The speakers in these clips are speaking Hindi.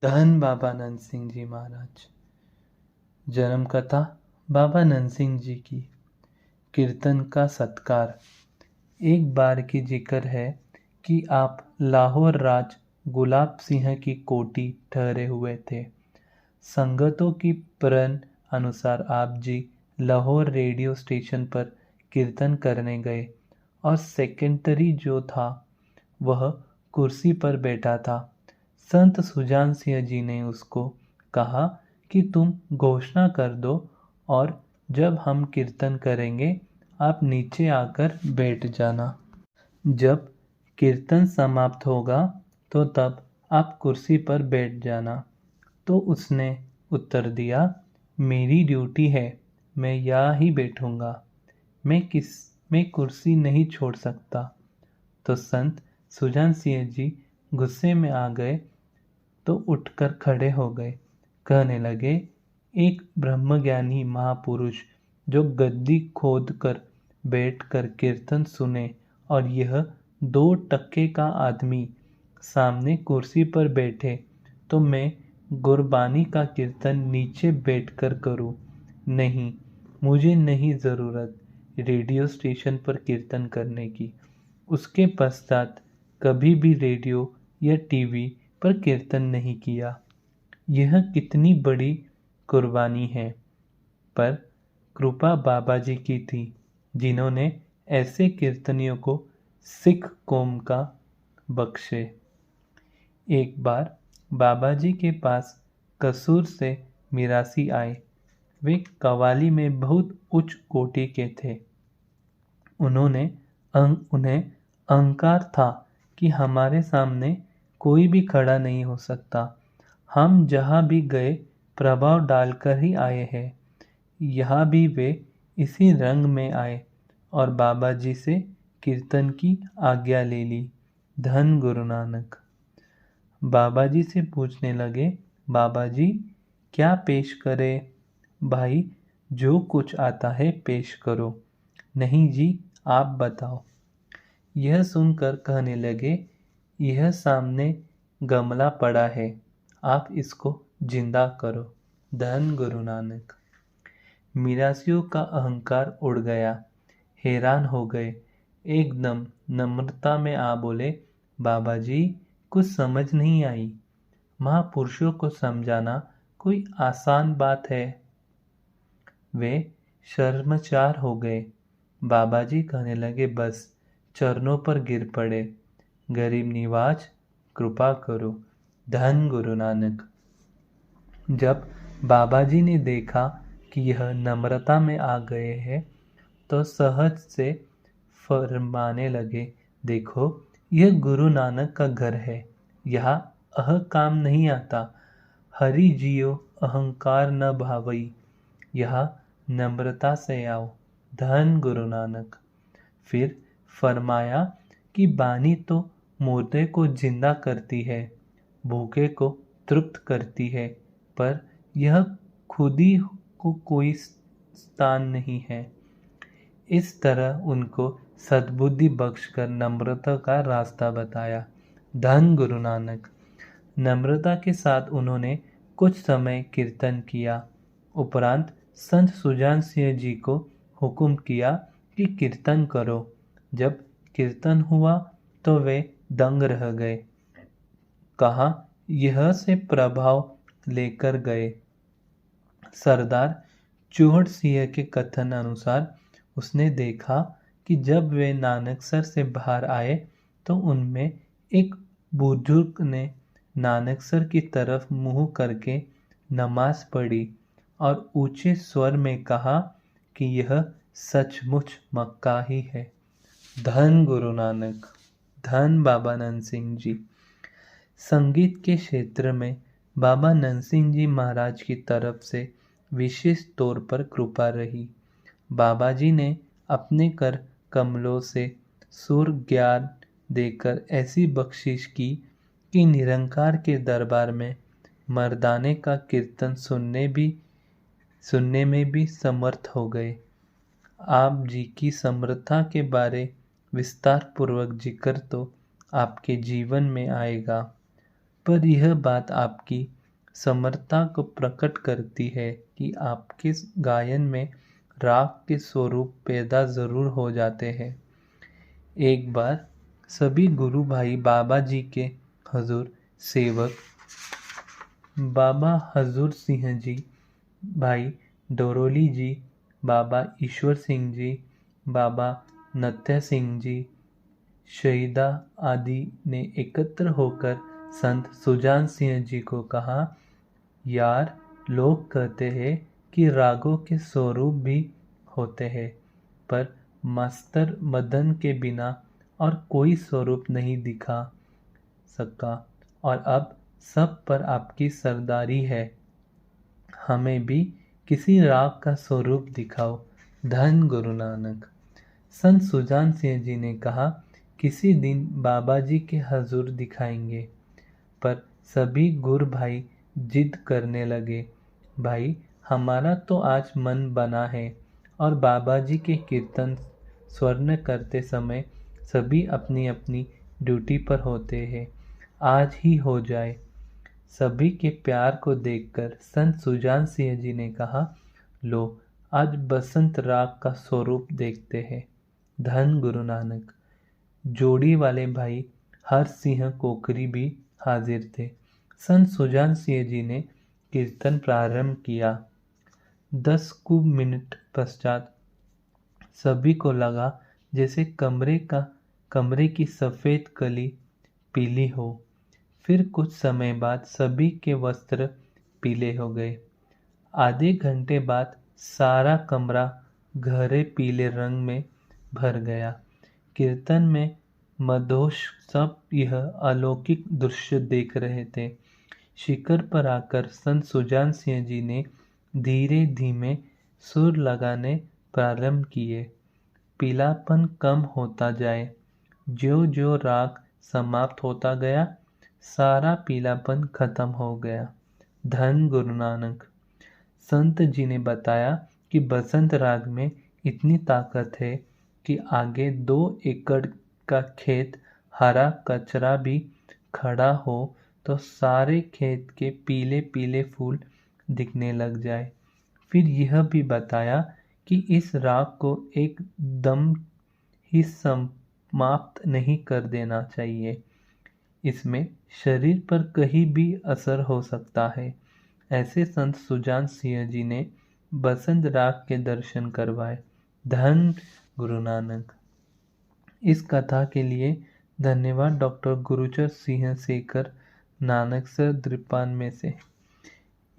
धन बाबा नंद सिंह जी महाराज। जन्म कथा बाबा नंद सिंह जी की। कीर्तन का सत्कार। एक बार की जिक्र है कि आप लाहौर राज गुलाब सिंह की कोठी ठहरे हुए थे। संगतों की प्रण अनुसार आप जी लाहौर रेडियो स्टेशन पर कीर्तन करने गए और सेक्रेटरी जो था वह कुर्सी पर बैठा था। संत सुजान सिंह जी ने उसको कहा कि तुम घोषणा कर दो और जब हम कीर्तन करेंगे आप नीचे आकर बैठ जाना। जब कीर्तन समाप्त होगा तो तब आप कुर्सी पर बैठ जाना। तो उसने उत्तर दिया, मेरी ड्यूटी है, मैं यहाँ ही बैठूंगा, मैं कुर्सी नहीं छोड़ सकता। तो संत सुजान सिंह जी गुस्से में आ गए तो उठकर खड़े हो गए। कहने लगे, एक ब्रह्मज्ञानी महापुरुष जो गद्दी खोद कर बैठ कर कीर्तन सुने और यह 2 टके का आदमी सामने कुर्सी पर बैठे तो मैं गुरबानी का कीर्तन नीचे बैठकर करूं। नहीं, मुझे नहीं ज़रूरत रेडियो स्टेशन पर कीर्तन करने की। उसके पश्चात कभी भी रेडियो या टीवी पर कीर्तन नहीं किया। यह कितनी बड़ी कुर्बानी है, पर कृपा बाबा जी की थी जिन्होंने ऐसे कीर्तनियों को सिख कौम का बख्शे। एक बार बाबा जी के पास कसूर से मिरासी आए। वे कव्वाली में बहुत उच्च कोटि के थे। उन्हें अहंकार था कि हमारे सामने कोई भी खड़ा नहीं हो सकता। हम जहाँ भी गए प्रभाव डालकर ही आए हैं। यहाँ भी वे इसी रंग में आए और बाबा जी से कीर्तन की आज्ञा ले ली। धन गुरु नानक। बाबा जी से पूछने लगे, बाबा जी क्या पेश करें? भाई जो कुछ आता है पेश करो। नहीं जी, आप बताओ। यह सुनकर कहने लगे, यह सामने गमला पड़ा है, आप इसको जिंदा करो। धन गुरु नानक। मिरासियों का अहंकार उड़ गया, हैरान हो गए। एकदम नम्रता में आ बोले, बाबा जी कुछ समझ नहीं आई। महापुरुषों को समझाना कोई आसान बात है। वे शर्मचार हो गए। बाबा जी कहने लगे, बस चरणों पर गिर पड़े। गरीब निवाज कृपा करो। धन गुरु नानक। जब बाबा जी ने देखा कि यह नम्रता में आ गए हैं तो सहज से फरमाने लगे, देखो यह गुरु नानक का घर है, यहाँ काम नहीं आता। हरि जियो अहंकार न भावई, यहाँ नम्रता से आओ। धन गुरु नानक। फिर फरमाया कि बानी तो मुर्दे को जिंदा करती है, भूखे को तृप्त करती है, पर यह खुद ही को कोई स्थान नहीं है। इस तरह उनको सद्बुद्धि बख्शकर नम्रता का रास्ता बताया। धन गुरु नानक। नम्रता के साथ उन्होंने कुछ समय कीर्तन किया। उपरांत संत सुजान सिंह जी को हुक्म किया कि कीर्तन करो। जब कीर्तन हुआ तो वे दंग रह गए। कहा, यह से प्रभाव लेकर गए। सरदार चूहड़ सिंह के कथन अनुसार उसने देखा कि जब वे नानकसर से बाहर आए तो उनमें एक बुजुर्ग ने नानकसर की तरफ मुंह करके नमाज पढ़ी और ऊंचे स्वर में कहा कि यह सचमुच मक्का ही है। धन गुरु नानक। धन बाबा नंद सिंह जी। संगीत के क्षेत्र में बाबा नंद सिंह जी महाराज की तरफ से विशेष तौर पर कृपा रही। बाबा जी ने अपने कर कमलों से सुर ज्ञान देकर ऐसी बख्शिश की कि निरंकार के दरबार में मर्दाने का कीर्तन सुनने में भी समर्थ हो गए। आप जी की समर्था के बारे विस्तार पूर्वक जिक्र तो आपके जीवन में आएगा। पर यह बात आपकी समर्थता को प्रकट करती है कि आपके गायन में राग के स्वरूप पैदा जरूर हो जाते हैं। एक बार सभी गुरु भाई बाबा जी के हजूर सेवक बाबा हजूर सिंह जी, भाई डोरोली जी, बाबा ईश्वर सिंह जी, बाबा नत्या सिंह जी, शहीदा आदि ने एकत्र होकर संत सुजान सिंह जी को कहा, यार, लोग कहते हैं कि रागों के स्वरूप भी होते हैं, पर मास्टर मदन के बिना और कोई स्वरूप नहीं दिखा सका, और अब सब पर आपकी सरदारी है। हमें भी किसी राग का स्वरूप दिखाओ। धन गुरु नानक। संत सुजान सिंह जी ने कहा, किसी दिन बाबा जी के हजूर दिखाएंगे। पर सभी गुर भाई जिद करने लगे, भाई हमारा तो आज मन बना है और बाबा जी के कीर्तन स्वर्ण करते समय सभी अपनी अपनी ड्यूटी पर होते हैं, आज ही हो जाए। सभी के प्यार को देखकर संत सुजान सिंह जी ने कहा, लो आज बसंत राग का स्वरूप देखते हैं। धन गुरु नानक। जोड़ी वाले भाई हर सिंह कोकरी भी हाजिर थे। संत सुजान सिंह जी ने कीर्तन प्रारंभ किया। 10 कुछ मिनट पश्चात सभी को लगा जैसे कमरे की सफेद कली पीली हो। फिर कुछ समय बाद सभी के वस्त्र पीले हो गए। आधे घंटे बाद सारा कमरा गहरे पीले रंग में भर गया। कीर्तन में मदहोश सब यह अलौकिक दृश्य देख रहे थे। शिखर पर आकर संत सुजान सिंह जी ने धीरे धीमे सुर लगाने प्रारंभ किए। पीलापन कम होता जाए। ज्यों ज्यों राग समाप्त होता गया, सारा पीलापन खत्म हो गया। धन गुरु नानक। संत जी ने बताया कि बसंत राग में इतनी ताकत है कि आगे 2 एकड़ का खेत हरा कचरा भी खड़ा हो तो सारे खेत के पीले पीले फूल दिखने लग जाए। फिर यह भी बताया कि इस राग को एकदम ही समाप्त नहीं कर देना चाहिए। इसमें शरीर पर कहीं भी असर हो सकता है। ऐसे संत सुजान सिंह जी ने बसंत राग के दर्शन करवाए। धन गुरु नानक। इस कथा के लिए धन्यवाद डॉक्टर गुरुचर सिंह शेखर नानक सर द्रिपान में से।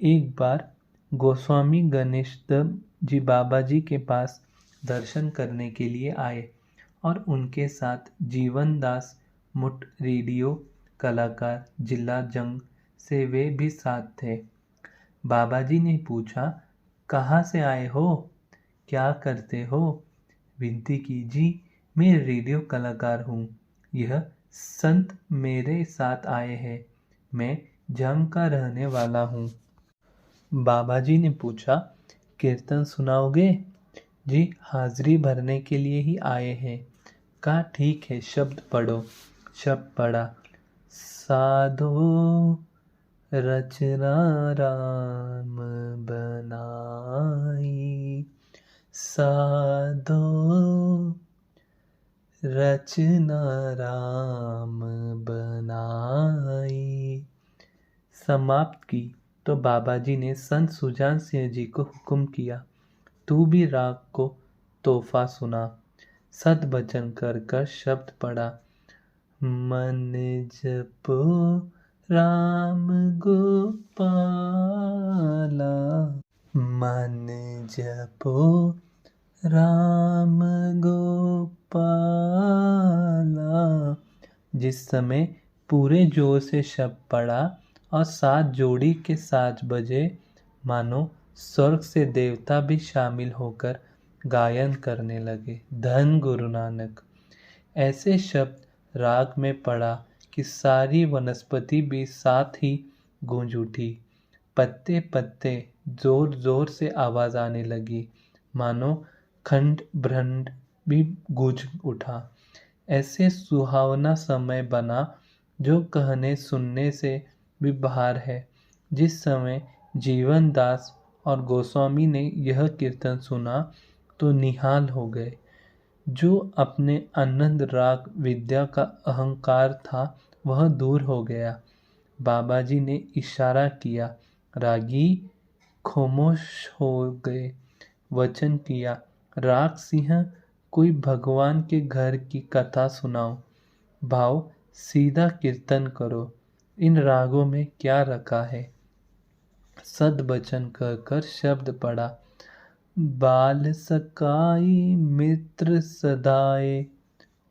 एक बार गोस्वामी गणेश जी बाबा जी के पास दर्शन करने के लिए आए और उनके साथ जीवन दास मुट रेडियो कलाकार जिला जंग से वे भी साथ थे। बाबा जी ने पूछा, कहाँ से आए हो, क्या करते हो? विनती की, जी मैं रेडियो कलाकार हूँ। यह संत मेरे साथ आए हैं। मैं जंग का रहने वाला हूँ। बाबा जी ने पूछा, कीर्तन सुनाओगे? जी हाजिरी भरने के लिए ही आए हैं। कहा ठीक है, शब्द पढ़ो। शब्द पढ़ा। साधो रचना राम बनाई, साधो रचना राम बनाई। समाप्त की तो बाबा जी ने संत सुजान सिंह जी को हुक्म किया, तू भी राग को तोहफा सुना। सत बचन कर कर शब्द पढ़ा। मन जपो राम गोपाला, मन जपो राम गोपाला। जिस समय पूरे जोर से शब्द पढ़ा और 7 जोड़ी के 7 बजे, मानो स्वर्ग से देवता भी शामिल होकर गायन करने लगे। धन गुरु नानक। ऐसे शब्द राग में पड़ा कि सारी वनस्पति भी साथ ही गूंज उठी। पत्ते पत्ते जोर जोर से आवाज आने लगी, मानो खंड ब्रह्मांड भी गूंज उठा। ऐसे सुहावना समय बना जो कहने सुनने से भी बाहर है। जिस समय जीवन दास और गोस्वामी ने यह कीर्तन सुना तो निहाल हो गए। जो अपने आनंद राग विद्या का अहंकार था वह दूर हो गया। बाबा जी ने इशारा किया, रागी खामोश हो गए। वचन किया, राग सिंह कोई भगवान के घर की कथा सुनाओ। भाव सीधा कीर्तन करो। इन रागों में क्या रखा है। सद्वचन कहकर शब्द पढ़ा, बाल सकाई मित्र सदाए,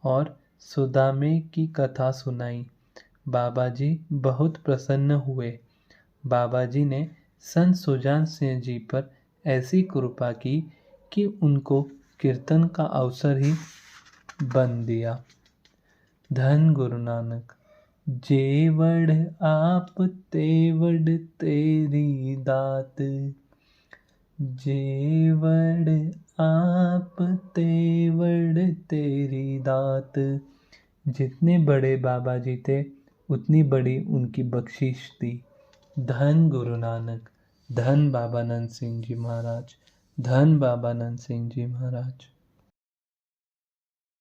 और सुदामे की कथा सुनाई। बाबा जी बहुत प्रसन्न हुए। बाबा जी ने संत सुजान सिंह जी पर ऐसी कृपा की कि उनको कीर्तन का अवसर ही बन दिया। धन गुरु नानक। जेवड़ आप तेवड़ तेरी दात, जेवड़ आप तेवड़ तेरी दात। जितने बड़े बाबा जी थे उतनी बड़ी उनकी बख्शिश थी। धन गुरु नानक। धन बाबा नंद सिंह जी महाराज। धन बाबा नंद सिंह जी महाराज।